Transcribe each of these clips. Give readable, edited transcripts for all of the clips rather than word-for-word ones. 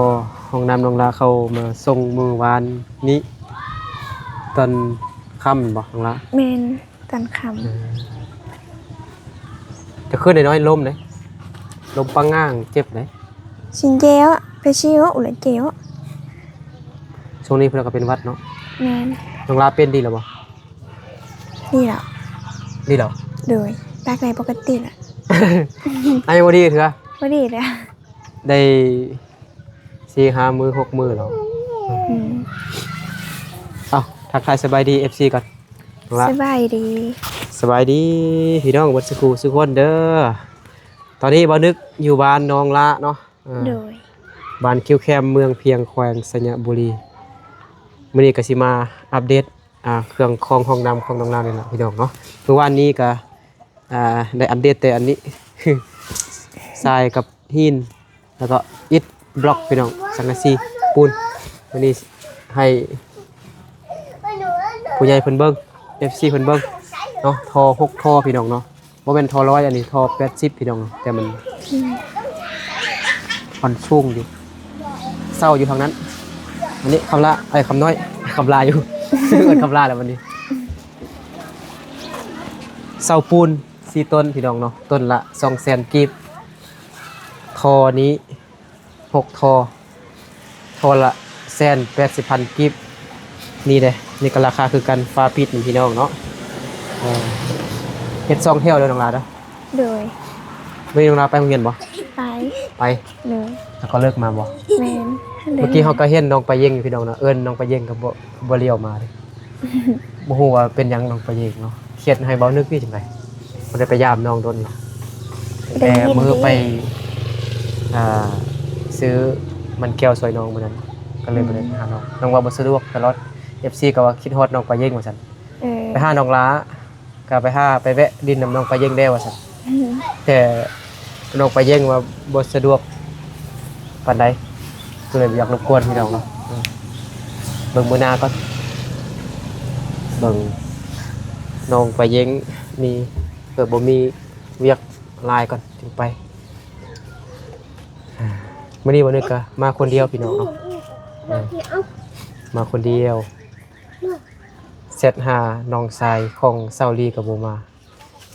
อห้องน้ำน้องลาเข้ามาส่งมือวานนี้ตอนค่ำบอกน้องละแม่นตอนค่ จะขึ้นน้อยๆล้มเลยล้มปังง่างเจ็บเลย ำชินเจวไปชิวอุลเจว ช่วงนี้เพื่อนก็เป็นวัดเนาะ แม่น น้องลาเป็นดีหรือเปล่า นี่แหละ ดีเหรอ โดยปากในปกติน่ะ ไอ้วันดีเถอะ บ่ดีเลย ได้4-5 มื้อ6 มื้อแล้ว อืม เอ้าทักทายสบายดี FC ก่อนน้องละ สบายดี สบายดีพี่น้องวัดสกูสุกคนเด้อตอนนี้บ่นึกอยู่บ้านน้องละเนาะ โดย บ้านคิวแคมเมืองเพียงแขวงสัญบุรีมื้อนี้ก็สิมาอัปเดตเครื่องคองห้องน้ำของน้องลานี่ล่ะพี่น้องเนาะเมื่อวานนี้ก็ได้อัปเดตแต่อันนี้ ทรายกับหินแล้วก็อิฐบล็อกพี่น้องสังกะสีปูนวันนี้ให้ผู้ใหญ่เพิ่นเบิ่ง FC เพิ่นเบิ่งเนาะทอ6ทอพี่น้องเนาะบ่แม่นทอ100อันนี้ทอ80พี่น้องเนาะแต่มันค่อนสูงอยู่เศร้าอยู่ทางนั้นอันนี้คำละคำน้อยคำลาอยู่ เอิ้นคำลาแล้ววันนี้เสาปูน4ต้นพี่น้องเนาะต้นละ 200,000 กีบทอนี้6ทอละ180,000 กีบนี่เด้นี่ก็ราคาคือกันฟ้าปิดนี่พี่น้องเนาะเฮ็ด2แถวเด้อน้องลาเด้อ โดย มื้อนี้น้องลาไปโรงเรียนบ่ ไป ไป เลย แล้วก็เลิกมาบ่ แม่น เมื่อกี้เฮาก็เห็นน้องไปเย็งอยู่พี่น้องเนาะเอิ้นน้องไปเย็งก็บ่เลี้ยวมาเด้ บ่ฮู้ว่าเป็นหยังน้องไปเย็งเนาะเครียดให้เบานึกพี่จังได๋บ่ได้ไปยามน้องโดนเนาะแต่มื้อไปซื้อมันแก้วซอยน้องมื้อนั้นก็เลยบ่ได้ไปหาน้องน้องว่าบ่สะดวกตลอด FC ก็ว่าคิดฮอดน้องไปเย็งว่าซั่นไปหาน้องล้าก็ไปแวะดินน้ำน้องไปเย็งได้ว่าซั่นแต่น้องไปเย็งว่าบ่สะดวกปานใดก็เลยอยากรบกวนพี่น้องเนาะเบิ่งมื้อหน้าก่อนเบิ่งน้องไปเย็งมีบ่มีเวียกลายก่อนถึงไปมื้อนี้บ่นึกก็มาคนเดียวพี่น้องเนาะมาคนเดียวเสร็จหาน้องชายของเซาลีกับบ่มา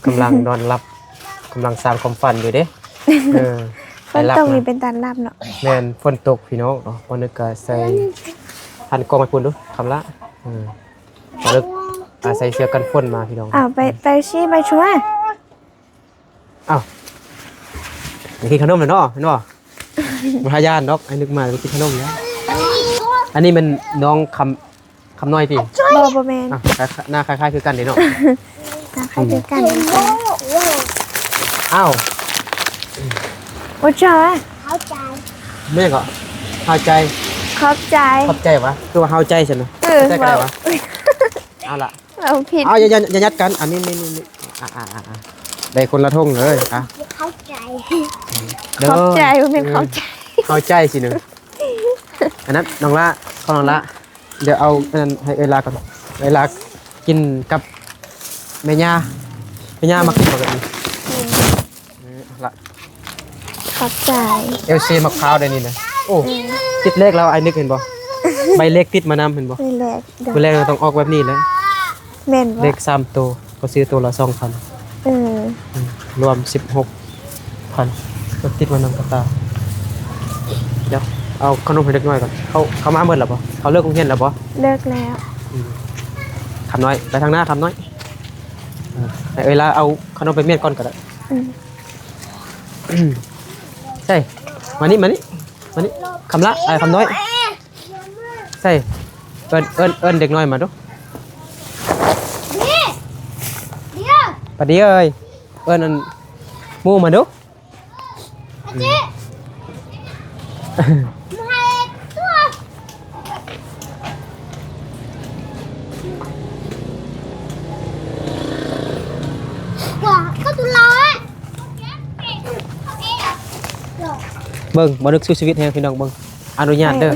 กำลังนอนหลับกำลังสร้างความฝันอยู่เด้ฝนตกนี่เป็นตาลับเนาะแม่นฝนตกพี่น้องเนาะบ่นึกก็ใส่หันกล้องให้พุ่นดูคำละบ่นึกใส่เสื้อกันฝนมาพี่น้อง อ้าวไปชี้ไปช่วย อ้าวกินขนมแล้วเนาะเห็นบ่บ่ทายานดอกไอ้นึกมากินขนมแล้วอันนี้มันน้องคำน้อยพี่บ่แม่นหน้าคล้ายๆคือกันเด้เนาะนะใครคือกัน อ้าว โอ้จ้า เข้าใจ แม่ก็เฮาใจ ขอบใจ ขอบใจวะคือว่าเฮาใจฉันนะใจกันวะเอาล่ะ เราผิด เอาอย่ายัดกันอันนี้นี่ได้คนละทงเลยอ่ะ เข้าใจ ขอบใจบ่แม่นเข้าใจ เข้าใจสิหนึ่งอันนั้นน้องละข้าวน้องละเดี๋ยวเอาอันนั้นให้เวลาก่อนเวลากินกับแม่ย่ามากินแบบนี้ละ ขอบใจ เอลซีมะพร้าวได้นี่นะโอ้ติดเลขแล้วไอ้นึกเห็นบ่ใบเลขติดมานำเห็นบ่ นี่แหละ คือเลขเราต้องออกแบบนี้แหละ แม่น เล บ่ ข3ตัวก็ซื้อตัวละ 2,000รวม 16,000ก็ติดมานำกระตาเดี๋ยวเอาขนมให้เล็กน้อยก่อนเขามาเมื่อหรือเปล่าเขาเลิกโรงเรียนแล้วป่ะ เลิกแล้ว ทำน้อยไปทางหน้าทำน้อยเวลาเอาขนมไปเมียนก่อนก็ได้ใช่มานี่คำละคำน้อยใช่เอิ้นเด็กน้อยมาดู เดี๋ยว ปะเดี๋ยวเอ้ยเอิ้นมูมาดู มาตัวก่อนเข้าตัวร้อย เบิ่งบ่นึกสู้ชีวิตแฮงพี่น้องเบิ่งอนุญาตเด้อ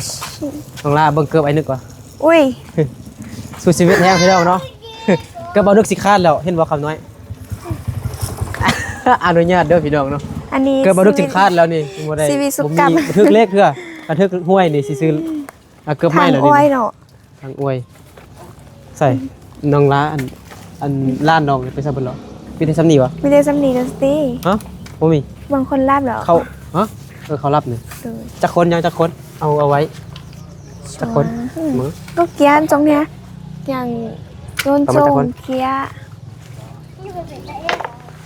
น้องลาเบิ่งเกือบไอ้นึกก่อน อุ้ย สู้ชีวิตแฮงพี่น้องเนาะ ก็บ่นึกสิคาดแล้วเห็นบ่คำน้อย อนุญาตเด้อพี่น้องเนาะ อันนี้ เกือบบ่นึกสิคาดแล้วนี่บ่ได้ ชีวิตสุข บ่ กรรม มีทึกเลขเด้อค ระทึกห้วยนี่สิซื้อเกือบ ทา ไม่ ง แล้ว อ้ นี่ อยเนาะ ทางอวยใส่น้องล้าอันล้านน้องไปซะเบิ่นเหรอมีได้ซ้ำนี่วะ มีแต่สำนีกันสิ ฮะบ่มี บางคนลาบเหรอ เขาฮะเขารับนี่ โดย จักคนยังจักคนเอาไว้จักคนมือ ก็เกียนตรงเนี้ยอย่างโดน ประ จ มาณจัก ง คน เกีย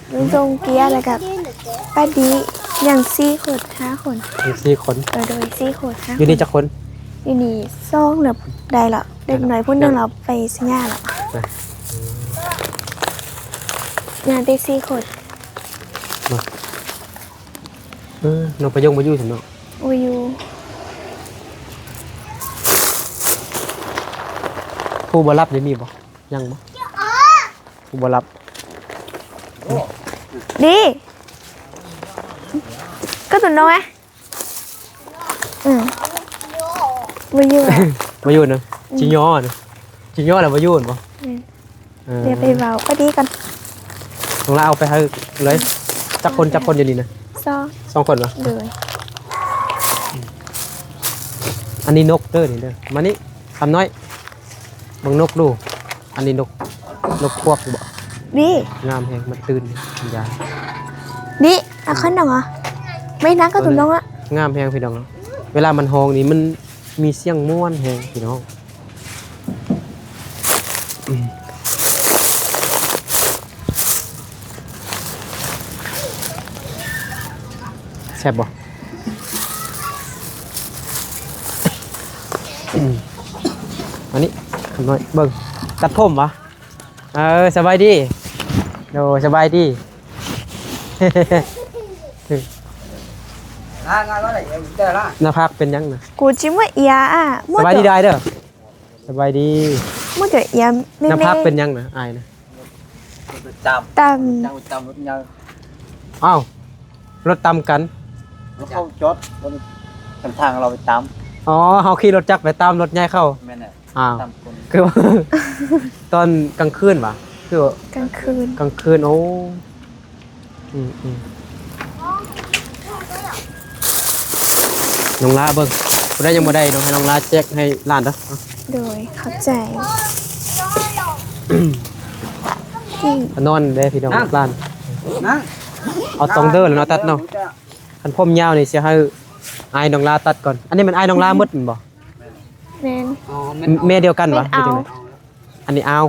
โดนจงเกียอะไรกับป้าดีอย่าง4 คน 5 คน มี4คน โดย4 คน5 อยู่นี่จักคน อยู่นี่2เหลือใดเหรอเด็กหน่อยผู้หนึงเราไปสัญญาเหรอ นะ งานได้4 คน น้องประยงมาอยู่ซั่นเนาะ โอยู ผู้บ่รับได้มีบ่ยังบ่ผู้บ่รับ ดีก็ตุนน้อยโอยูอะ มาอยู่เนาะจิย่อเนาะจิย่อแล้วมาอยู่บ่ เดี๋ยวไปเบาป้าดีกัน น้องลาเอาไปให้เลยจักคนอยู่นี่นะ ซอ 2คนบ่ เลย อันนี้นกเด้อนี่เด้อมานี่คำน้อยบังนกดูอันนี้นกพวกบ่ ดี งามแฮงมันตื่นมันยา ดีอะขึ้นหนังเหรอไม่นักก็ตุนน้องอะ งามแฮงพี่น้องเนาะเวลามันฮ้องนี่มันมีเสียงม่วนแฮงพี่น้องแซ่บบ่อันนี้คำน้อยเบิ่งตัดผมวะสบายดีโดสบายดี หน้าพักเป็นยังนะ กูจิ้มว่าเอียอะ สบายดีได้เด้อสบายดี มั่วจะเอียไม่ หน้า ไม่ พักเป็นยังนะอายนะ ต อ้าวรถตำกัน แล้วเข้าจอดบนทางเราไปตาม อ๋อเฮาขี่รถจักรไปตามรถใหญ่เข้า แม่นน่ะ อ้าว ตามคน คือว่า ตอนกลางคืนวะคือว่า ำกลางคืน กลางคืนโอ้น้องลาเบิ่งบ่ได้ยังบ่ได้น้องให้น้องลาแจกให้หลานเด้อ โดยเข้าใจที่ นอนได้พี่น้องหลาน นะ เอาตรงเด้อแล้วเนาะตัดเนาะคันผมยาวนี่สิให้อายน้องลาตัดก่อนอันนี้มันอายน้องลาหมดแม่นบ่ แมน อ๋อ แม่เดียวกันวะ ไม่เอา หรือจังไดอันนี้เอา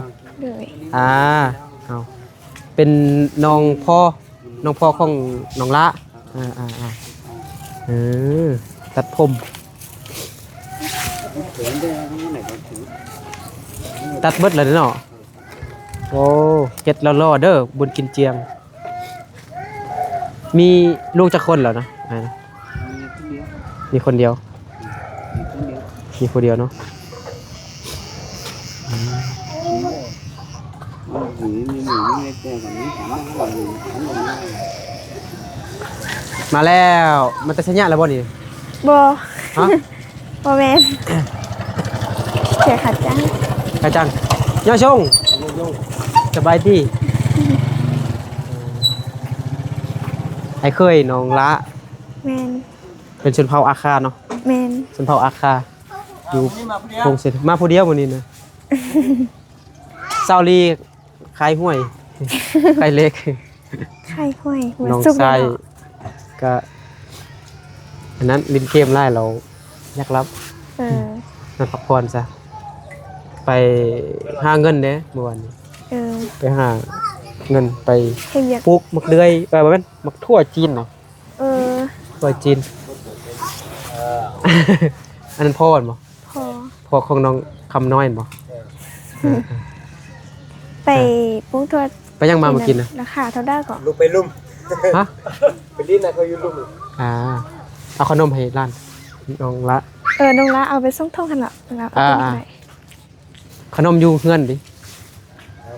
โดย เอาเป็นน้องพ่อของน้องละเออตัดผมตัดเบิดเลยเนาะโอ้เก็ดล่อๆเด้อบุญกินเจียง มีลูกจักคนแล้วนะมีคนเดียวเนาะมาแล้วมันจะสัญญาแล้วบ่นี่ บอ ฮะ บอแมนเสียขัดจัง กระจังย่าชงสบายดีไอ้เคยน้องละ แมน เป็นชนเผ่าอาคาเนาะ แมน ชนเผ่าอาคาอยู่คงเสร็จมาผู้เดียววันนี้นะเซาลีคายห้วยคายเล็ก ไข่ห้วยหัว น้อง ซุป ชาย เนาะ ก็อันนั้นลินเกมไล่เราอยากรับ นั่นพักผ่อนซะไปหาเงินเด้เมื่อวานนี้ เออ ไปหาเงินไป เห็นอยาก ปลูกมักเดือยบ่แม่นมักทั่วจีนเนาะ เออ ทั่วจีน อันนั้นพ่อบ่ พอ พ่อของน้องคำน้อยบ่ ไปปรุงตัว ไปยังมาเมื่อกี้นะ ราคาเท่าได้ก่อน ลูกไปลุ่ม ฮะ ไปลิ้นนะเขาอยู่ลุ่ม เอาขนมให้ร้านน้องละ น้องละเอาไปส่งท่องกันละแล้วเอาไปไหน ขนมอยู่เฮือนดิ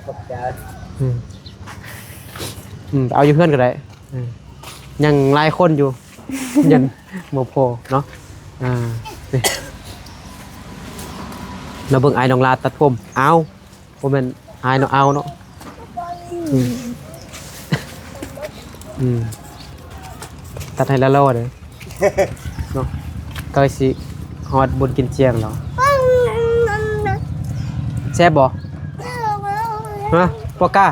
ขอบใจ เอาอยู่เฮือนก็ได้ยังหลายคนอยู่ ยันบ่พอเนาะนี่เราเบิ่งอายน้องลาตัดผมเอาบ่แม่นอายเนาะเอาเนาะตัดให้ละล่อเด้อเนาะก เคยสิฮอดบุญกินเจียงเหรอแซ่บบ่ฮะปอกกา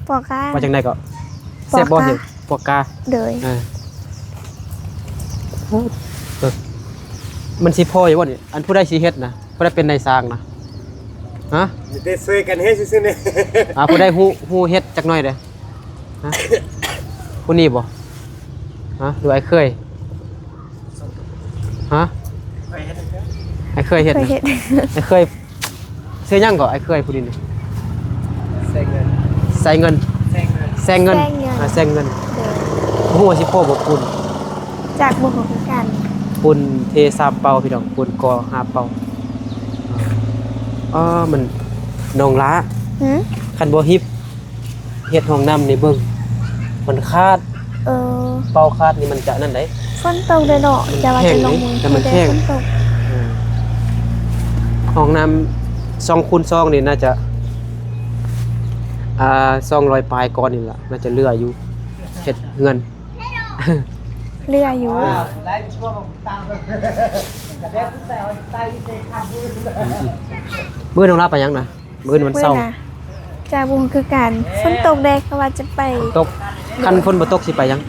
ปอกก้า ว่าจังได๋ก็แซ่บบ่เห็นปอกกา เลย มันสิพออยู่บ่นี่อันผู้ใดสิเฮ็ดนะผู้ใดเป็นนายสร้างนะฮะ ได้ซื้อกันเฮ็ดซื่อๆนี่ ผู้ใดฮู้เฮ็ดจักหน่อยเด้อฮะผู้นี้บ่ฮะหรือไอ้เคยฮะไอ้เคยเฮ็ด เคย นะ เฮ็ด ไอ้เคยซื้อหยังก็ไอ้เคยผู้นี้นี่ ใส่เงิน ใส่เงินแซงเงิน แซงเงิน แซงเงิน เลย ฮู้ว่าสิพอบ่ปุ่น จากบุญของกัน ปุ่นเท3เป่าพี่น้องปุ่นกอ5เป่ามันน้องล้า หืม คันบ่ฮิปเฮ็ดห้องน้ำนี่เบิ่งมันคาด เออ เป่าคาดนี่มันจะนั่นได้ ฝนตกเลยเนาะจะว่าจะลงมือ แต่มันแข็ง ฝนตก ห้องน้ำ2คูณ2นี่น่าจะ200ปลายก่อนนี่ล่ะน่าจะเหลืออยู่เฮ็ดเฮือน เรืออยู่ มื้อน้องลาไปยังนะมื้อวัน เมื่อ เสาร์ น่ะจากบุญคือกันฝนตกแดกก็ว่าจะไป ตกคันฝนบ่ตกสิไปยัง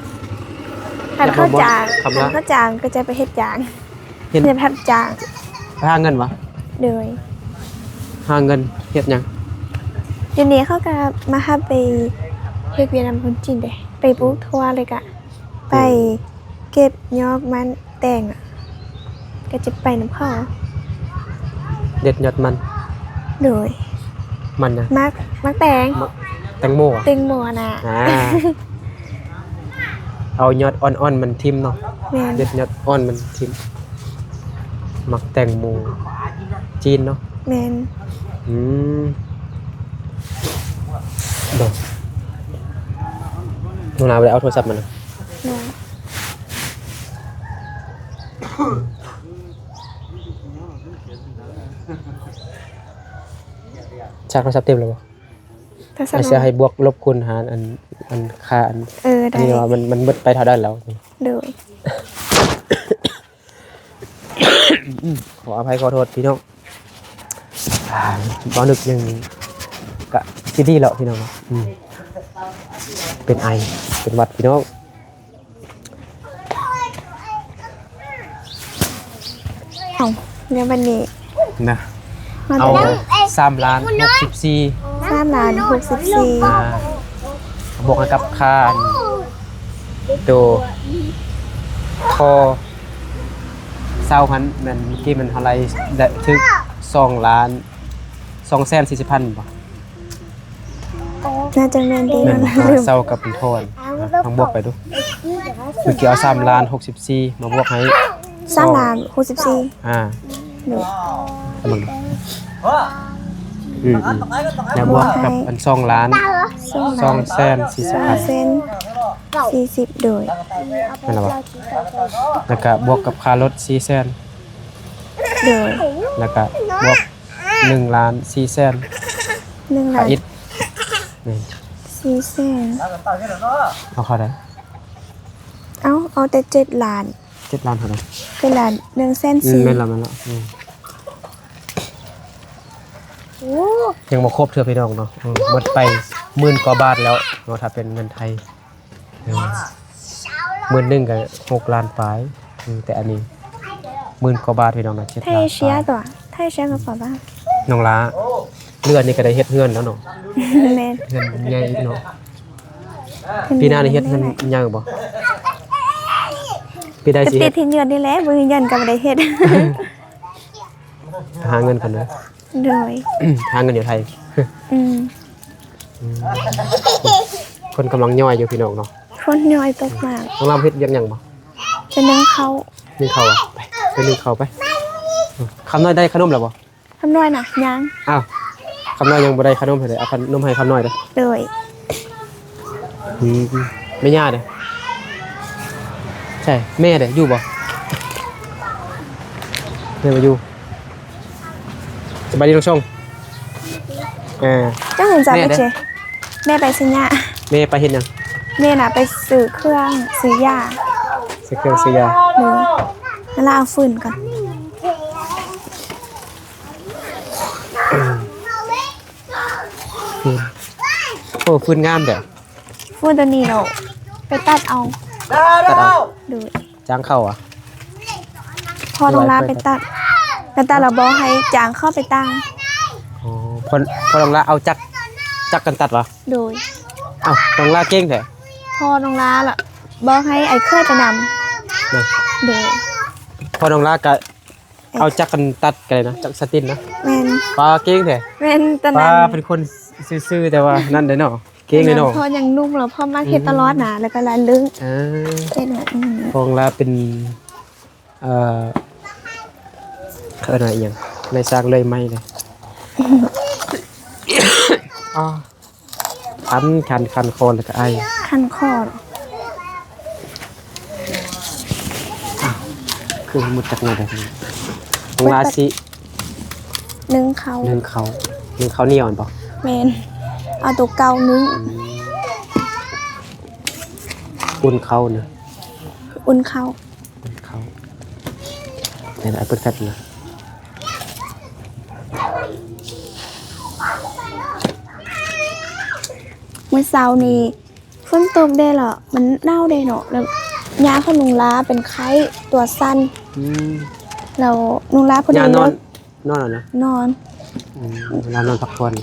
หันเข้าจาง คำละ หันเข้าจางก็จะไปเฮ็ดจาง เฮ็ด เฮ็ดพัดจาง ไปหาเงินวะ เลย หาเงินเฮ็ดหยัง เดี๋ยวนี้เขาก็มาหาไปเฮ็ดเวียดนามคนจีนเด้ไปปลูกทั่วเลยกะ ไปเก็บยอดมันแต่งอ่ะก็จะไปน้ำเขา เด็ดยอดมัน เลย มันนะ มักแต่ง แตงโมอ่ะ ติงหมอน่ะ เอายอดอ่อนๆมันทิ่มเนาะ แม่น เด็ดยอดอ่อนมันทิ่มมักแตงโมจีนเนาะ แม่น อืมเดี๋ยวหนูนาไปเอาโทรศัพท์มันนะ เนาะ ชาร์จโทรศัพท์เต็มแล้วบ่ ถ้าส ไอ้ ม เสียให้บวกลบคูณหารอันค่าอัน ได้ นี้ว่ามันเบิดไปเท่าได้แล้ว เลย ขออภัยขอโทษพี่น้องตอนนึกยังกะซีดีแล้วพี่น้องเป็นไอเป็นหวัดพี่น้อง เอาเดี๋ยววันนี้ นะ มา เอา ได้ 3 ล้าน 64 3,64,000 บวกกับค่าตัวทอ20,000มันเมื่อกี้มันเท่าไหร่ได้ถึง2 ล้าน240,000บ่ น่าจะแม่นดี แม่น นะ บ่เศร้ากับเป็นโทนลองบวกไปดูเมื่อกี้เอา3 ล้าน 64มาบวกให้ 3,64,000 เดี๋ยวมึงแล้วบวกกับอัน2 ล้าน240,000 40โดย นั่นแหละวะแล้วก็บวกกับค่ารถ400,000 โดย แล้วก็บวก1 ล้าน400,000 1 ค่า ล้าน อิฐนี่ 400,000 เอาเข้าได้ เอาแต่7ล้าน 7 ล้านเท่าไหร่ เป็นล้าน1,400,000 แม่นแล้วยังบ่ครบเทื่อพี่น้องเนาะหมดไป10,000 กว่าบาทแล้วเนาะถ้าเป็นเงินไทย10,000ก็6 ล้านปลายแต่อันนี้10,000 กว่าบาทพี่น้องนะ7 ไท ล้าย น เชียตัวไทยเชียกับฝาบ้าน น้องล้าเลือดนี่ก็ได้เฮ็ดเฮือนแล้วเนาะ แม่น เฮือนใหญ่อีกเนาะปีหน้านี่เฮ็ดเฮือนใหญ่บ่ปีใด จะ สิ ติ เฮ็ ด ด ที่เงินนี่แหละบ่มีเงินก็บ่ได้เฮ็ด หาเงินก่อนเด้อ โดย หาเงินอยู่ไทย อืม คนกำลังย่อยอยู่พี่น้องเนาะ คนน้อยตกมาก น้องลำเฮ็ดยังบ่ จะนึ่งเขา นึ่งข้าวอ่ะไปนึ่งข้าวไปคำน้อยได้ขนมแล้วบ่ ทำน้อยน่ะยัง อ้าวคำน้อยยังบ่ได้ขนมให้เลยเอาขนมให้คำน้อยเด้อ โดย ไม่ย่าเด้อใช่แม่เด้ออยู่บ่แม่บ่อยู่สบายดีน้องชงเจ้าเห็นจ้ะ แม่ แม่ เด้อ เจแม่ไปสัญญา แม่ไปเฮ็ดหยัง แม่น่ะไปซื้อเครื่องซื้อยา ซื้อเครื่องซื้อยา โดย แล้วเราเอาฟืนก่อน ฟืนโอ้ฟืนงามเด้อ ฟืนตัวนี้เราไปตัดเอา ตัดเอา ดู จ้างเข้าอ่ะ พอน้องลาไปตัดเราบอกให้จางเข้าไปตั้ง อ๋อพอลองละเอาจักกันตัดเหรอ โดย เอ้าลองละเก่งแท้ พอน้องลาล่ะบอกให้ไอ้เคยไปน นะ ำโดย พอลองละก็เอาจักกันตัดกันเลยนะจักสตินนะ แมน ปลาเก่งแท้ แมนตอน ปลา นั้น เป็นคนซื่อๆแต่ว่านั่นเด้อเนาะเก่งเลยเนาะ พอยังนุ่มแล้วพ่อมาเฮ็ดตลอดนะแล้วก็ลาลึง อ่า เฮ็ดแบบนี้ พองละเป็นเขาอะไรอย่างไม่สร้างเลยไม่เลยอ๋อคันคอแล้วก็ไอ คันคอเหรอ คือมุดจากไหนแบบนี้ของราศี นึ่งเขา นึ่งเขาเหนียวป่ะ แมนเอาตัวเก่านึ่ง อุ่นเขาเนอะ อุ่นเขา อุ่นเขาเนี่ยไอ้เปิดแฟตนะ เมื่อเช้านี้ฝนตกได้เหรอมันเน่าได้เนาะแล้วยาเขานุงล้าเป็นไข้ตัวสั้น อืม เรานุงล้าพอดี ยาน เลิ อน ก นอนเหรอนะ นอน เวลานอนพักผ่อน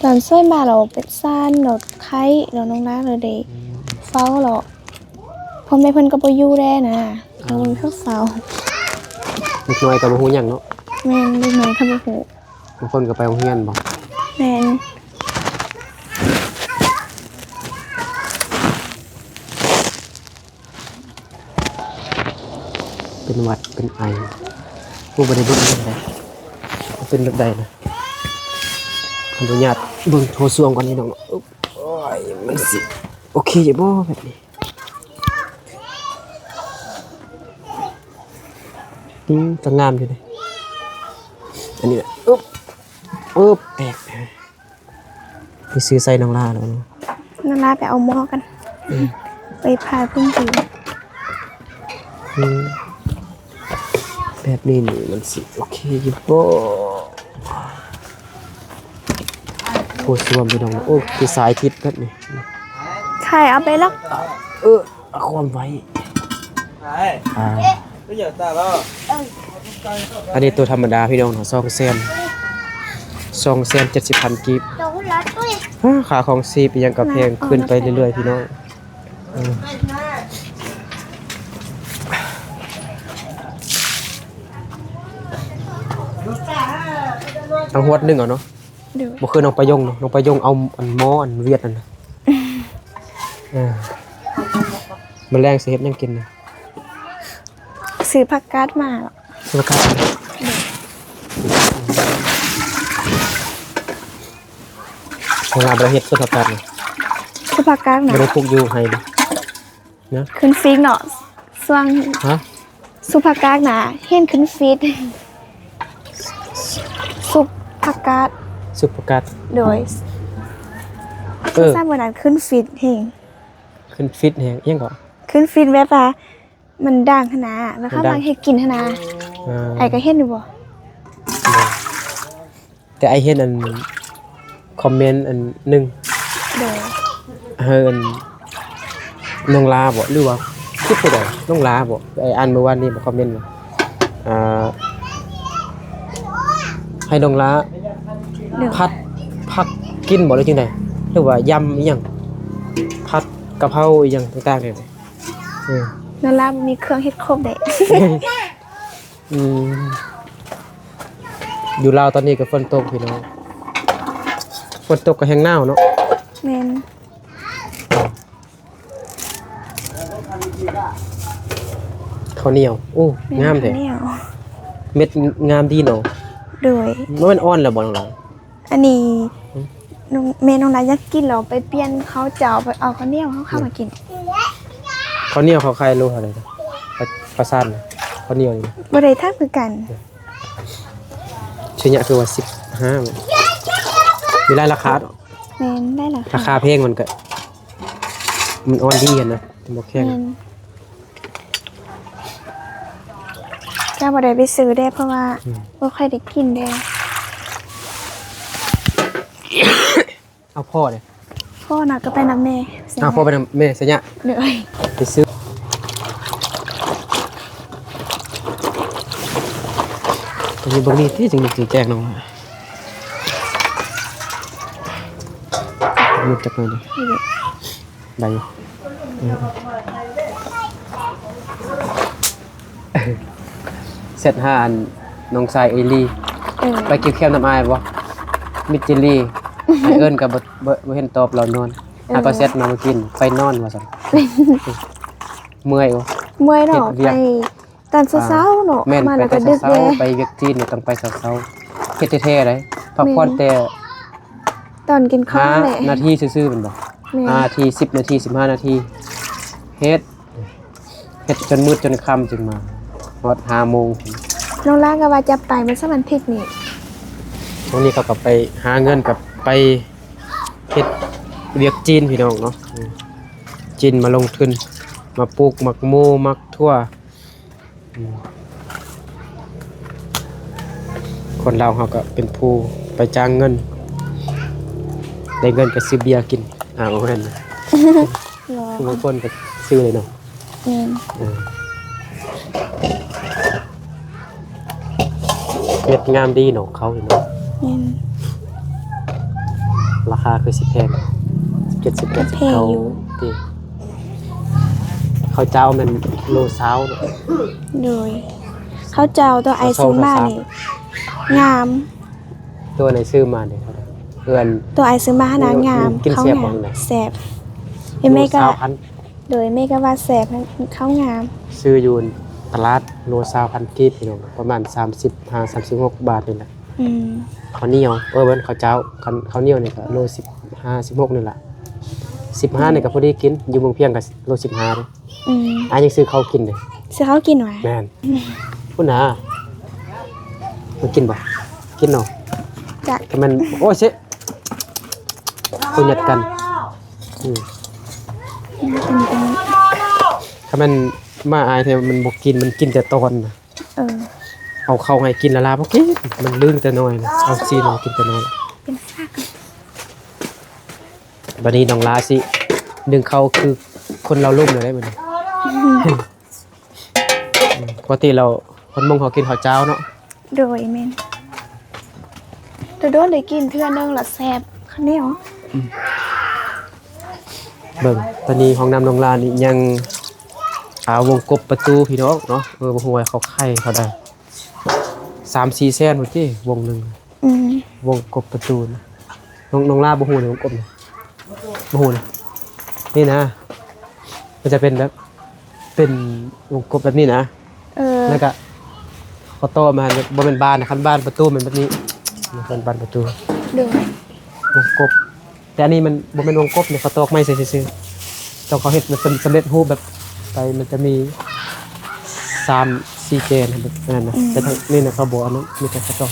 ตอนช่วยมาเราเป็นสั้นเราไข้เรานุงล้าเลยเด็กเฝ้าเราพอไม่เพิ่นก็บ่อยู่ได้นะเราเป็นเพิ่งเฝ้า นิดหน่อยกับหูอย่างเนาะ แม่นเล็กน้อยครับโอ้โห บางคนก็ไปโรงเรียนบอก แม่น เป็นหวัดเป็นไอผู้บริบูรณ์เป็นไรเป็นแบบใดนะขออนุญาตเบิ่งโทรส่วงก่อนนี่น้องโอ้ยมันสิโอเคอยู่บ่แบบนี้จะงามอยู่เลยอันนี้แหละอึ๊บแตกไปซื้อใส่น้องลาแล้วนะ นาราไปเอาหม้อกัน ไปพาพึ่งผิว แบบนี้นี่มันสิโอเคอยู่บ่โอ้สวมไปน้องโอ้คือสายทิศแบบนี้ ไข่เอาไปแล้ว เอาความไว้ ไอ้ อ่า ก็อย่าตาแล้ว อันนี้ตัวธรรมดาพี่น้องเนาะ270,000กีบ โดนแล้วด้วย ค่าของซีปยังกับแพงขึ้นไปเรื่อยๆพี่น้องเอาหวดหนึงเอาเนาะ เดี๋ยว บ่คือน้องประยงเนาะน้องประยงเอาอันหม้ออันเวียดนั่นน่ะมื้อแรงสิเฮ็ดหยังกินน่ะ ซื้อผักกาดมาหรอ สุขภาพทำงานประเฮ็ดสุขภาพนี่ ซื้อผักกาดมา บ่ได้ปลูกอยู่ให้เด้นะ ขึ้นฟีดเนาะส่วง ฮะ ซุปผักกาดนะเห็นขึ้นฟีดซุปผักกาด สุขภาพ โดยทราบวันนั้นขึ้นฟีดเฮง ขึ้นฟิตแฮงอิหยังก็ ขึ้นฟีดแบบว่ามันด่างขนาดแล้วเข้ามาเฮ็ดกินขนาดไอ้ก็เห็นอยู่บ่ แต่ไอเห็นอันคอมเมนต์อันหนึง โดย เฮินน้องลาบ่หรือว่าคิดผู้ใดน้องลาบ่ไออ่านเมื่อวานนี้บ่คอมเมนต์ว่าให้น้องลา เดี๋ยว ผัดผักกินบ่หรือจังได๋หรือว่ายำอีหยังผัดกะเพราอีหยังต่างๆนี่ นั่นล่ะมีเครื่องเฮ็ดครบเด้ อืมอยู่ลาวตอนนี้ก็ฝนตกพี่น้องฝนตกก็แห้งหนาวเนาะ แม่น ข้าวเหนียวโอ้งามแท้ แนว เม็ดงามดีเนาะ โดย มันอ่อนแล้วบ่น้องลา อันนี้น้องเมน้องลายอยากกินเราไปเปลี่ยนเขาเจ้าไปเอาข้าวเหนียวเขาเข้ามากิน ข้าวเหนียวเขาขายโลเท่าไหร่นะประสานนะข้าวเหนียวนี่นะ บ่ได้ทักคือกัน ชื่อเนี่ยคือว่า15มันมีหลายราคาเนาะ แม่นได้เหรอ ราคาแพงมันก็มันอ่อนดีกันนะบ่แข็ง แม่น ก็บ่ได้ไปซื้อได้เพราะว่าบ่ค่อยได้กินได้ เอาพ่อเลย พ่อน่ะก็ไปนำแม่ เอาพ่อไปนำแม่ซะเนี่ย เหนื่อย ไปซื้อตรงนี้บางนี้ที่จริงๆแจ้งน้องมุดจากไหนดิได้อยู่เสร็จ5อันน้องชายเอลี่ไปเกี่ยวแคมน้ำอายบ่มิดจิลี่ให้เอิ้นกับบ่เห็นตอบเรานอนก็เสร็จมากินไปนอนว่าซั่นเมื่อยบ่ เมื่อยเนาะไปตอนเช้าๆเนาะ แม่น มา ไป แล้ว แต่ ก็ดึก เช้า แล้ ไปเวียกจีนเนี่ยต้องไปเช้าๆเฮ็ดแท้ๆเลยพักผ่อนแต่ ตอนกินข้าวแหละ 5นาทีซื่อๆมันบ่ แม่ 5นาที10นาที15นาทีเฮ็ดจนมืดจนค่ำจึงมาฮอด5โมง น้องล่างก็ว่าจะไปมันสักวันอาทิตย์นี่ ตรงนี้เขาก็ไปหาเงินกับไปเฮ็ดเวียกจีนพี่น้องเนาะจีนมาลงทุนมาปลูกมักโมมักทั่วคนเราเขาก็เป็นผู้ไปจ้างเงินได้เงินก็ซื้อเบียร์กินโอ้แม่น รอบ างคนก็ซื้อเลยเนาะ แม่น เฮ็ดงามดีเนาะเขาเนาะ แม่น ราคาคือสิแพง17 18 แพงอยู่ ที่เขาเจ้ามันโลซาวเนาะ โดยข้าวเจ้าตัวไอซื้อมานี่งาม ตัวไหนซื้อมาเนี่ยเพื่อน ตัวไอซื้อมาหนางาม กิน เขา แซ่บ งา บ่ ม ไหน แซ่บเมก็ 20,000 โดยเมก็ว่าแซ่บเขางาม ซื้ออยู่ตลาดโล20,000กีบพี่น้องประมาณ35-36 บาทนี่แหละ ข้าวเหนียวเบิ่นข้าวเจ้าข้าวเหนียวนี่ก็โล15 16นี่แหละ15นี่ก็พอดีกินอยู่เมืองเพียงก็โล15เด้ยังซื้อข้าวกินเด้ ซื้อเขากินหน่อย แม่นพุ่นน่ะมันกินบ่กินเนาะ จะ แต่มันโอ้ยสิคุยหยัดกันถ้ามันมาอายแต่มันบ่กินมันกินแต่ตอนน่ะ เอาเข้าให้กินละลาบ่กินมันลื่นแต่น้อยนะเอาซีนมากินแต่น้อย เป็นซาก บัดนี้น้องลาสิดึงเข้าคือคนเราลุ่มเลยได้บัดนี้ปกติเราคนมงเขากินข้าวเจ้าเนาะ โดยแม่นโดนได้กินเทื่อนึงละแซ่บข้าวเหนียว เบิ่งตอนนี้ห้องน้ำน้องลานี่ยังวงกบประตูพี่น้องเนาะบ่ฮู้ว่าเขาไข่เขาได้3-4แสนพุ่นติวงหนึงวงกบประตูนะน้องลาบ่ฮู้เลยวงกบนี่บ่ฮู้เลยนี่นะมันจะเป็นแบบเป็นวงกบแบบนี้นะแล้วก็เขาโตมาบ่แม่นบ้านนะคันบ้านประตูมันแบบนี้มันเป็นบ้านประตู โดยว งกบแต่อันนี้มันบ่แม่นวงกบเนี่ยเขาตอกไม้ใส่ซื่อๆต้องเขาเฮ็ดมันเป็นสำเร็จรูปแบบไปมันจะมี3-4เกณฑ์แบบนั้นนะแต่ทางนี่น่ะเขาบ่อันนั้นมีแต่เขาตอก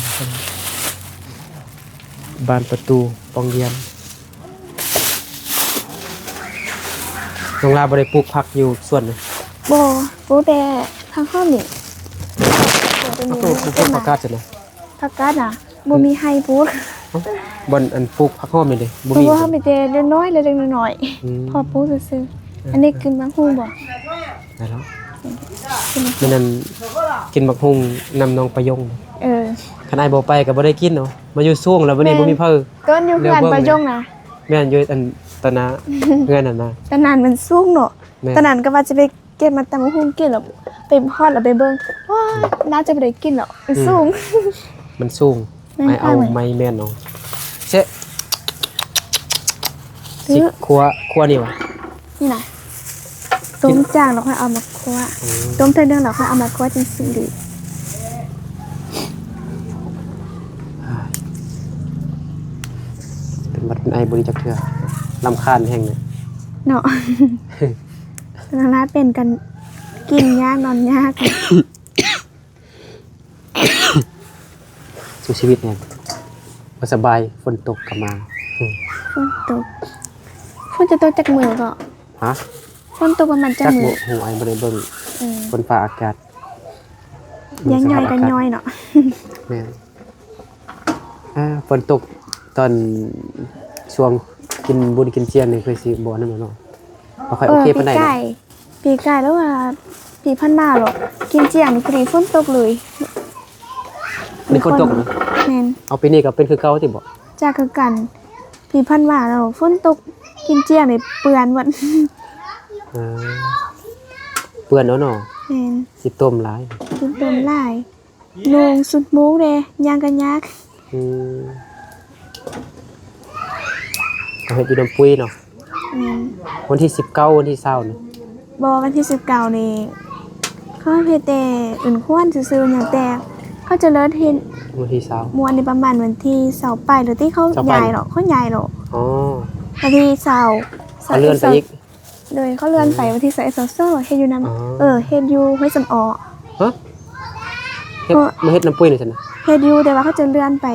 บ้านประตูปองเยียนน้องลาบ่ได้ปลูกผักอยู่ส่วนนึง บ่รู้แต่ทางข้าวนี่ ปลูกผักกาดจังได๋ ผักกาดน่ะบ่มีให้พูด บนอันปลูกผักหอมนี่เด้บ่ เพราะ มี ว่ามีแต่เล็กน้อยเล็กน้อยพอพูดซื่อๆอันนี้กินบางฮู้บ่ ได้แล้วมันนั่นกินบักฮุงนำน้องประยงคันอ้ายบ่ไปก็บ่ได้กินเนาะมาอยู่สูงแล้ววันนี้บ่มีเพิ่น ต้นอยู่เฮือนประยงนะ แม่นอยู่อันตะนาเฮือนนั่นน่ะ ตะนานมันสูงเนาะตะนานก็ว่าจะไปเก็บมาตำฮู้กินแล้วไปฮอดแล้วไปเบิ่งว้าน่าจะบ่ได้กินหรอกมันสูง มันสูงไอ้เอาไม้แม่นเอาเซะสิครัวนี่วะ นี่นะต้มจางแล้วค่อยเอามาคั่วต้มเท่านึงแล้วค่อยเอามาคั่วจนสุกดี เป็นบัดเป็นไอ้บ่ดีจักเทื่อรำคาญแฮงเนี่ย เนาะนาราเป็นกันกินยากนอนยาก สู่ชีวิตเนี่ยบ่สบายฝนตกก็มา ฝนตกฝนจะตกจากมือก็ ฮะ ฝนตกประมาณจาก จัก มื บ่ อ ฮู้ไอ้บ่ได้เบิ่งฝนฟ้าอากาศ ยังย่อยกันย่อยเนาะ แม่นฝนตกตอนช่วงกินบุญกินเจียนนี่เคยสิบ่นั่นบ่เนาะบ่ค่อยโอเคปานใด ปีไก่แล้วว่าปีพันมาหรอกกินเจียงนี่พอดีฝนตกเลย นี่ฝนตกนะ แม่น เอาปีนี้ก็เป็นคือเก่าติบ่ จากคือกันปีพันมาแล้วฝนตกกินเจียงนี่เปื้อนหมด อ่าเปื้อนเนาะ แม่น สิต้มหลาย กินเต็มหลายลงสุดหมูเด้ย่างกันยาก อืมก็เฮ็ดอยู่น้ำปุ้ยเนาะ แม่น วันที่19วันที่20นี่ บ่วันที่19นี่เขาเฮ็ดแต่อื่นควรซื่อๆหยังแต่เขาจะเลิศเฮ็ด วันที่20 มวนในประมาณวันที่20ปลายหรือที่เขา 20ปลาย ย้ายหรอกเขาย้ายหรอก อ๋อ วันที่20 เขาเลื่อนไปอีก เลยเขาเลื่อนไปวันที่21เฮ็ดอยู่นำ อ๋อ เฮ็ดอยู่ห้วยสำออ ฮะเฮ็ดมาเฮ็ดน้ำปุ้ยนี่ซั่นน่ะ เฮ็ดอยู่แต่ว่าเขาจะเลื่อนไป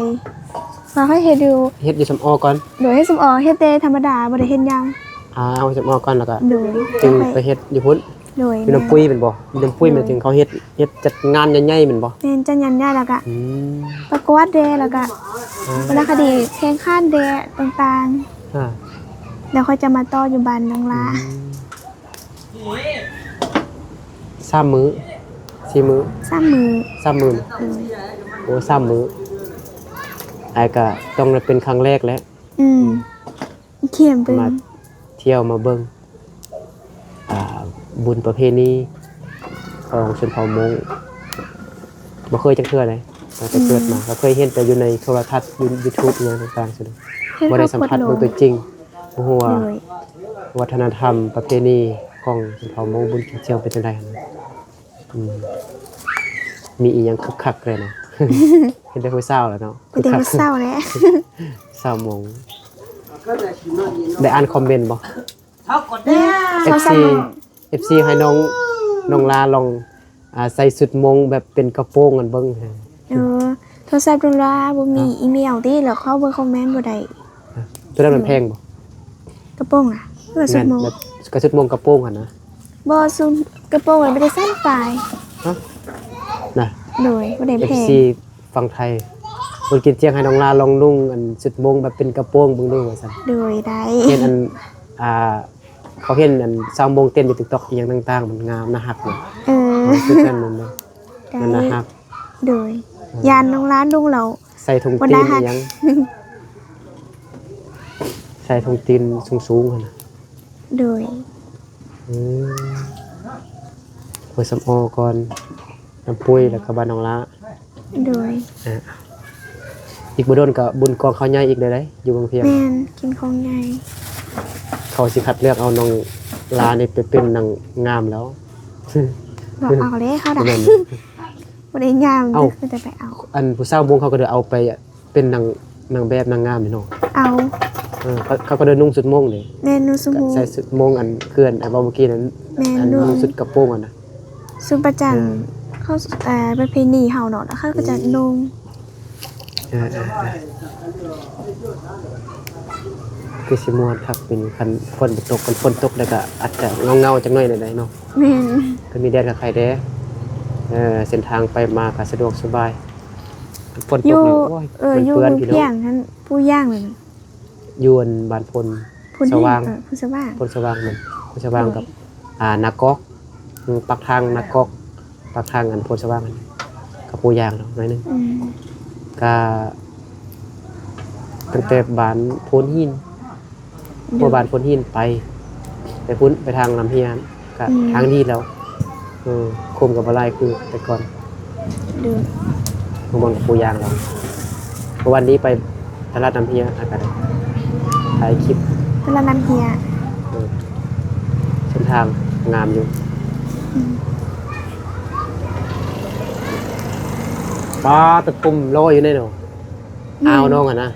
ว่าเขาเฮ็ดอยู่ เฮ็ดอยู่สำออก่อน โดยให้สำออเฮ็ดแต่ธรรมดาบ่ได้เฮ็ดหยัง เอาสำออก่อนแล้วก็ โดย จึงไปเฮ็ดอยู่พุ่น โดย อยู่น้ำปุ้ยแม่นบ่อยู่น้ำปุ้ยแม่นถึงเขาเฮ็ดจัดงานใหญ่ๆแม่นบ่ แม่นจันยันยาแล้วก็ อืม ประกวดเดแล้วก็วรรณคดีแข่งขันเดต่าง อ่า ๆแล้วค่อยจะมาต่ออยู่บ้านนางลา 3มื้อ4มื้อ 3มื้อ 3มื้อโอ้3มื้อไอ้ก็ต้องเป็นครั้งแรกแล้ว อืมเขียนเป็น มาเที่ยวมาเบิ่งบุญประเพณีของชนเผ่ามงบ่เคยจักเทื่อเลยตั้งแต่เกิดมาก็เคยเห็นแต่อยู่ในโทรทัศน์ YouTube อย่างต่างๆซั่น เฮ็ด บ่ได้สัมผัส โล เบิ่งตัวจริงบ่ฮู้ว่า เลย วัฒนธรรมประเพณีของชนเผ่ามงบุญกินเจียวเป็นจังได๋นะมีอีหยังคึกคักเลยเนาะ เห็นได้ผู้สาวแล้วเนาะ เป็นแต่เศร้าแหละ สาวมงได้อ่านคอมเมนต์บ่ FC FC ให้น้องลาลองใส่สุดมงแบบเป็นกระโปรงกันเบิ่ง โทรศัพท์ดงลาบ่มีอีเมลติแล้วเข้าเบิ่งคอมเมนต์บ่ได้ ตัวนั้นมันแพงบ่ กระโปรงอ่ะเพื่อสุ แม่ ด น โมง แบบกระสุดมงกระโปรงหั่นนะ บ่ซุมกระโปรงมันบ่ได้สั้นปลาย ฮะน่ะ โดยบ่ได้แพง FC ฝั่งไทยคนกินเจียงให้น้องลาลองนุ่งอันสุดมงแบบเป็นกระโปรงเบิ่งดูว่าซั่น โดยได้ เห็นอันเขาเห็นอันซาวมงเต้นอยู่ TikTok อีหยังต่างๆมันงามน่าฮักเนาะ ชุดนั้นมันนะมันน่าฮัก โดยยานน้องร้านดุงเรา ใส่ถุง วัน ตี น่าน ฮัก อีหยังใส่ถุงตีนสูงๆหั่นน่ะ โดย อืมหัวสำออก่อนน้ำปุ้ยแล้วก็บ้านน้องละ โดย อีกบ่โดนก็บุญกองเขาใหญ่อีกได้อยู่บางเพียง แม่นกินของใหญ่ เขาสิคัดเลือกเอาน้องลานี่ไปเป็นนางงามแล้ว บอกเอาเลยเขาได้ นั่น บ่ได้งาม เอ้า คือจะไปเอา อันผู้สาววงเขาก็เดินเอาไปเป็นนางแบบนางงามนี่เนาะ เอา เขาก็เดินนุ่งสุดโมงนี่ แม่นูสมู ใส่สุดโมงอันเคลื่อนไอ้บ่เมื่อกี้นั้น แม่ อัน นู นุ่งสุดกระโปรงอันน่ะ สุประจันเขาประเพณีเฮาเนาะแล้วเขาก็จะนุ่ง คือสิม่วนครับเป็นคันฝนตกกันฝนตกแล้วก็อาจจะเงาๆจักหน่อยได้เนาะ แม่น ก็มีแดดกับใครเด้เส้นทางไปมาก็สะดวกสบายฝนต อก ยู่ นี่โอ้ย อยู่ เปื้อนพี่น้ เพีย อง งท่านผู้ย่างเลย อยู่อันบ้านพล ผู้ สว่าง ผู้สว่าง พลสว่างมันพลสว่างกับนากอกปักทางนากอกปักทางอันพลสว่างนั่นกับปูยางเนาะหน่อยหนึง อืม ก็ตั้งแต่บ้านโพนหินพวกบ้านโพนหินไปพุ่นไปทางลำเฮียนก็ทางดีแล้วคมกับอะไรคือแต่ก่อน ดู ข้างบนกับปูยางเราวันนี้ไปตลาดน้ำเฮียอากาศถ่ายคลิป ตะละนันเฮีย เส้นทางงามอยู่ป้าตะปุ่มลอยอยู่ในหนูอ้าวน้องอ่ะนะ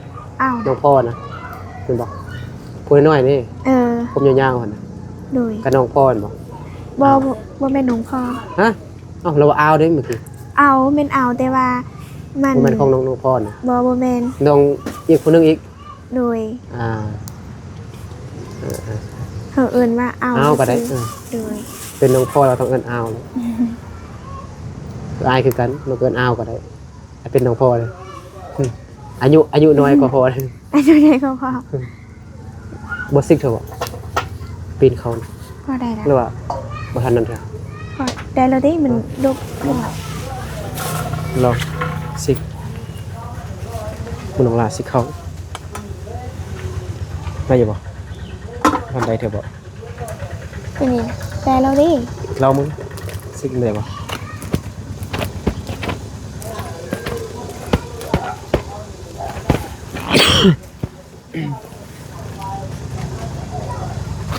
อ้าว น้องพ่อนะคุณบอกพูดน้อยนี่ ผมยาวๆอ่ะนะ โดย กับน้องพ่อบอก บ่แม่นหนองพอ ฮะอ้าวเราอ้าวได้เมื่อกี้ เอาแม่นเอาแต่ว่ามัน มันของน้องพ่อนะ บ่แม่น น้องอีกคนนึงอีก โดย อ่า เขาเอิ้นว่าเอา อ้าวก็ได้ ซื่อโดย เป็นน้องพ่อเราต้องเอิ้นอ้าวเลย อายคือกันบ่เกินอ้าวก็ได้เป็นน้องพ่อเลยอายุน้อยกว่าพ่อเลย อายุใหญ่ก็พอ บ่ซิกเถอะบ่ปีนเขา พอได้แล้ว หรือว่าบ่ทันนั่นเถอะ พอได้แล้วดิมันลุกขึ้น ลองซิกมันลงลาซิกเขาได้อยู่บ่ทำได้เถอะบ่ ตัวนี้ได้แล้วดิ เรามึงซิกเลยบ่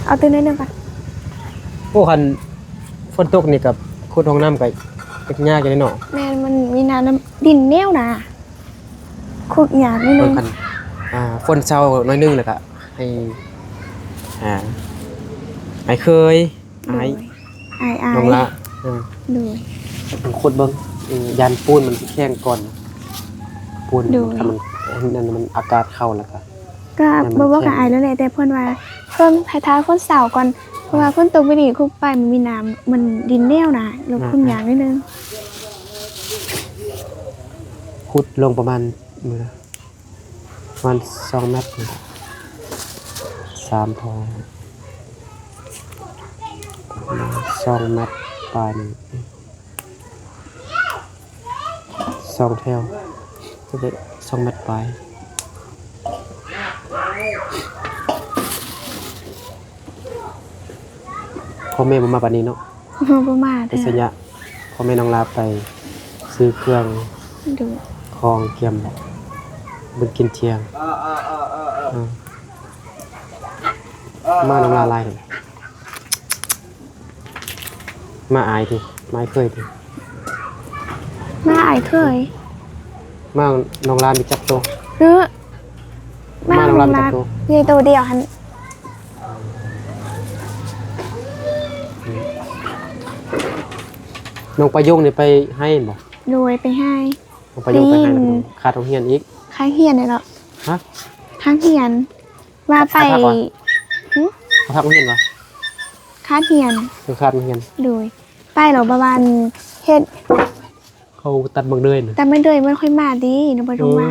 เอาตัวนี้นึงก่อน โอ้คันฝนตกนี่กับขุดห้องน้ำก็ยากอยู่เนาะ แม่มันมีน้ำดินแนวนะขุดหยาบนิดนึ เบิ่ง ง กันฝนเช้าน้อยนึงแล้วก็ให้ไอ้เคยไอ้ อาย น้องละ ดู ขุดเบิ่งยันปูนมันสิแข็งก่อนปูน ดู ถ้ามันนั่นมันอากาศเข้าแล้วก็ ก็บอกว่ากับอายแล้วแหละแต่เพื่อนว่าเพิ่มพายท้ายคนเสาก่อนเพราะว่าคนตกไปนี่คุกไปมันมีน้ำมันดินแนวนะเราคุมหยาบนิดนึง ขุดลงประมาณ2 เมตรนี่3 ทอง2 เมตรปลายนี่2 แถวจะได้2 เมตรปลายพ่อแม่บ่มาปานนี้เนาะ ประมาณ ไปสัญญาพ่อแม่น้องลาไปซื้อเครื่อง ดู คองเกียมบึงกินเทียงมาน้องลาลายเลยมาอายดิมาเคยดิ มาอายเคย มาน้องลามีจับโต หรือ มาโรงแรมจัดโต๊ะ ใหญ่โตเดียวหัน น้องประยงนี่ไปให้บ่ รวยไปให้ น้องประยงไปให้ อืม ขาดโรงเรียนอีก ค้างเฮียนเลยเหรอ ฮะ ค้างเฮียนว่าไป ค้างก่อน เขาพักโรงเรียนวะ ค้างเฮียน คือขาดโรงเรียน โดยไปเหรอประมาณเฮ็ด เขาตัดเบิ่งเด้ยน่ะ แต่ไม่เดยมันค่อยมาดีน้องไปลงมา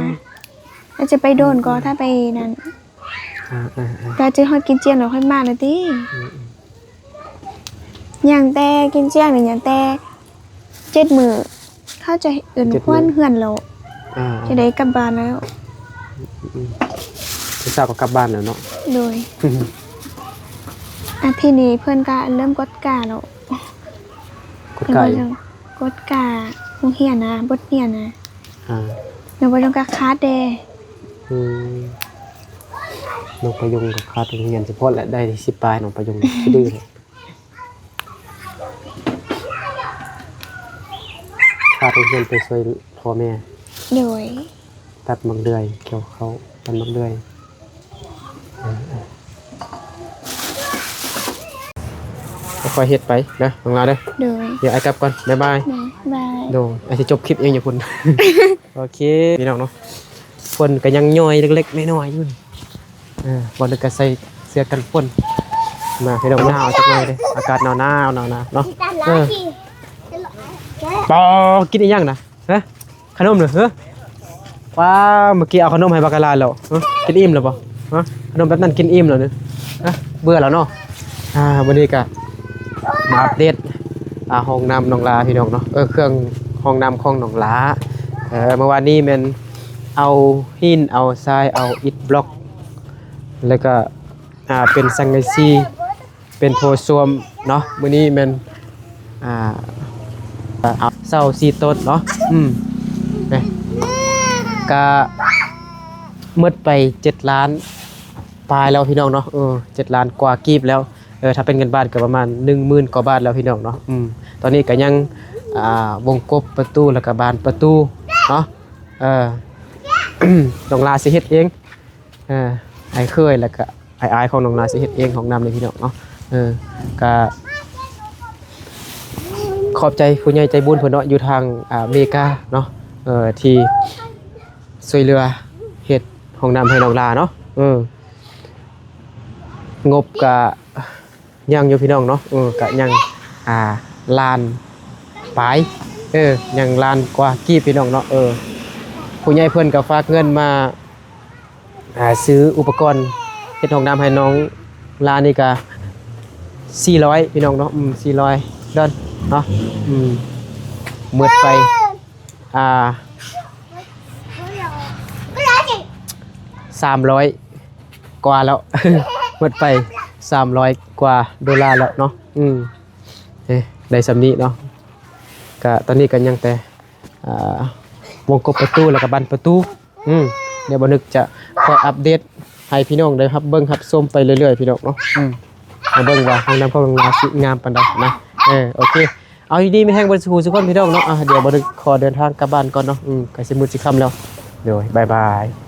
เราจะไปโดนก็ถ้าไปนั้น อ่า เราจะฮอดกินเจียงเราค่อยมาเลยดิอย่างแต่กินเจียงเนี่ยอย่างแต่7 มื้อเข้าใจอื่นควนเฮือนเรา จะได้กลับบ้านแล้ว จะทราบก็กลับบ้านแล้วเนาะ โดยอาทีนี้เพื่อนก็เริ่มกดกาแล้ว กดไก่ กดกาคงเฮียนนะบทเฮียนนะ อ่า เดี๋ยวไปลงกาคาดเด น้องประยงกับขาดโรงเรียนเฉพาะแหละได้10 ปลายน้องประยงที่ดื้อเลยขาดโรงเรียนไปช่วยพ่อแม่ โดย ตัดมักเดือยเกี่ยวเขาตัดมักเดือยค่อยๆเฮ็ดไปนะน้องลาเด้อ โดย เดี๋ยวไอ้กลับก่อนบ๊ายบาย บาย โดไอ้สิจบคลิปเองอย่าพุ่น โอเคพี่น้องเนาะฝนก็ยังย่อยเล็กๆน้อยๆอยู่นี่บ่นึกก็ใส่เสื้อกันฝนมาพี่น้องหนาวจักหน่อยเด้ออากาศหนาวๆเนาะ แต่ละที ปอกินอีหยังนะฮะขนมเหรอฮะว้าเมื่อกี้เอาขนมให้บักกะลาแล้วฮะกินอิ่มแล้วบ่ฮะขนมแบบนั้นกินอิ่มแล้วเนี่ยฮะเบื่อแล้วเนาะวันนี้ก็มาอัปเดตห้องน้ำน้องลาพี่น้องเนาะเครื่องห้องน้ำของน้องลาเมื่อวานนี้แม่นเอาหินเอาทรายเอาอิฐบล็อกแล้วก็เป็นสังกะสีเป็นโถส้วมเนาะมื้อนี้แม่นเอาเสา4 ต้นเนาะก็หมดไป7 ล้านปลายแล้วพี่น้องเนาะ7 ล้านกว่ากีบแล้วถ้าเป็นเงินบาทก็ประมาณ 10,000 กว่าบาทแล้วพี่น้องเนาะตอนนี้ก็ยังวงกบประตูแล้วก็บานประตูเนาะน้องลาสิเฮ็ดเองไอ้เคยแล้วก็ไอ้อายของน้องลาสิเฮ็ดเองของนำเลยพี่น้องเนาะก็ขอบใจผู้ใหญ่ใจบุญเพิ่นเนาะอยู่ทางอเมริกาเนาะที่ช่วยเหลือเฮ็ดห้องน้ำให้น้องลาเนาะงบก็ยังอยู่พี่น้องเนาะก็ยังล้านปลาย ยังล้านกว่ากี่พี่น้องเนาะผู้ใหญ่เพิ่นก็ฝากเงินมาซื้ออุปกรณ์เฮ็ดห้องน้ำให้น้องลานี่ก็400พี่น้องเนาะ400ดอนเนาะหมดไป300กว่าแล้ว หมดไป300กว่าดอลลาร์แล้วเนาะได้สำนี้เนาะก็ตอนนี้ก็ยังแต่วงกบประตูแล้วก็บันประตูเดี๋ยวบ่นึกจะคอยอัปเดตให้พี่น้องได้ครับเบิ่งครับชมไปเรื่อยๆพี่น้องเนาะมาเบิ่งว่าห้องน้ำของโรงงานสิงามปานใดนะโอเคเอาดีๆมีแห้งบ่สู้ทุกคนพี่น้องเนาะเดี๋ยวบ่นึกขอเดินทางกลับบ้านก่อนเนาะก็สิมืดสิค่ำแล้วเดี๋ยวบ๊ายบาย